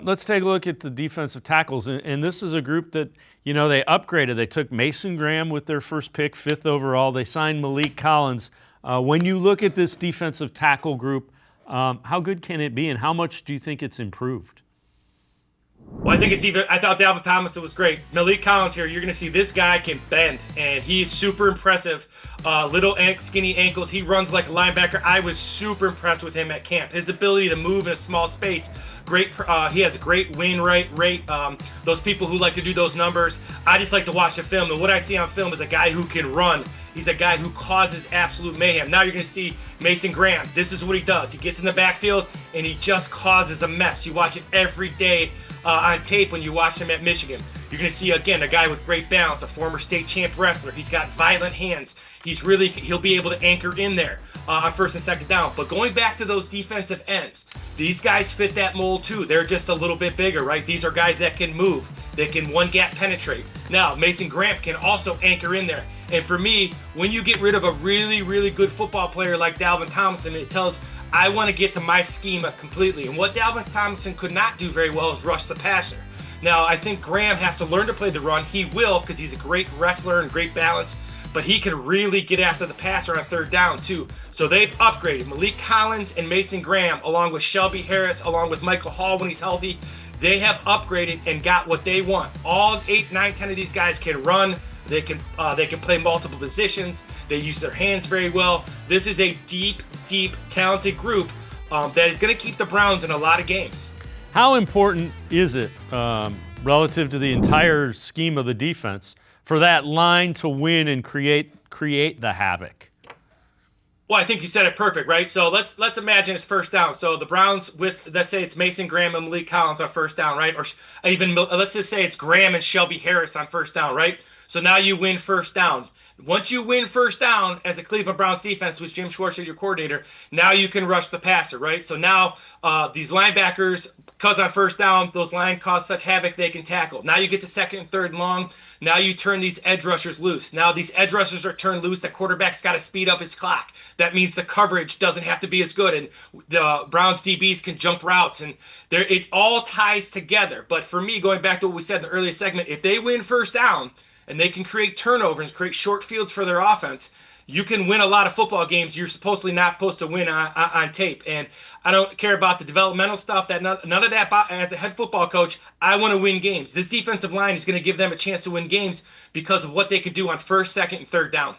Let's take a look at the defensive tackles, and this is a group that, they upgraded. They took Mason Graham with their first pick, 5th overall. They signed Malik Collins. When you look at this defensive tackle group, how good can it be, and how much do you think it's improved? Well, I thought Dalvin Tomlinson was great. Malik Collins here, you're going to see this guy can bend, and he's super impressive. Little skinny ankles. He runs like a linebacker. I was super impressed with him at camp. His ability to move in a small space, great. He has a great win rate. Those people who like to do those numbers, I just like to watch the film. And what I see on film is a guy who can run. He's a guy who causes absolute mayhem. Now you're going to see Mason Graham. This is what he does. He gets in the backfield, and he just causes a mess. You watch it every day on tape when you watch him at Michigan. You're going to see, again, a guy with great balance, a former state champ wrestler. He's got violent hands. He'll be able to anchor in there on first and second down. But going back to those defensive ends, these guys fit that mold too. They're just a little bit bigger, right? These are guys that can move. They can one gap penetrate. Now, Mason Graham can also anchor in there. And for me, when you get rid of a really, really good football player like Dalvin Tomlinson, it tells I want to get to my schema completely. And what Dalvin Tomlinson could not do very well is rush the passer. Now, I think Graham has to learn to play the run. He will, because he's a great wrestler and great balance. But he can really get after the passer on third down, too. So they've upgraded. Malik Collins and Mason Graham, along with Shelby Harris, along with Michael Hall when he's healthy, they have upgraded and got what they want. All 8, 9, 10 of these guys can run. They can play multiple positions. They use their hands very well. This is a deep, talented group that is going to keep the Browns in a lot of games. How important is it relative to the entire scheme of the defense for that line to win and create the havoc? Well, I think you said it perfect, right? So let's imagine it's first down. So the Browns let's say it's Mason Graham and Malik Collins on first down, right? Or even let's just say it's Graham and Shelby Harris on first down, right? So now you win first down. Once you win first down as a Cleveland Browns defense with Jim Schwartz as your coordinator, now you can rush the passer, right? So now these linebackers, because on first down, those lines cause such havoc they can tackle. Now you get to second and third and long. Now you turn these edge rushers loose. Now these edge rushers are turned loose. The quarterback's got to speed up his clock. That means the coverage doesn't have to be as good, and the Browns DBs can jump routes, and it all ties together. But for me, going back to what we said in the earlier segment, if they win first down, and they can create turnovers, create short fields for their offense, you can win a lot of football games you're supposedly not supposed to win on tape. And I don't care about the developmental stuff. None of that. As a head football coach, I want to win games. This defensive line is going to give them a chance to win games because of what they can do on first, second, and third down.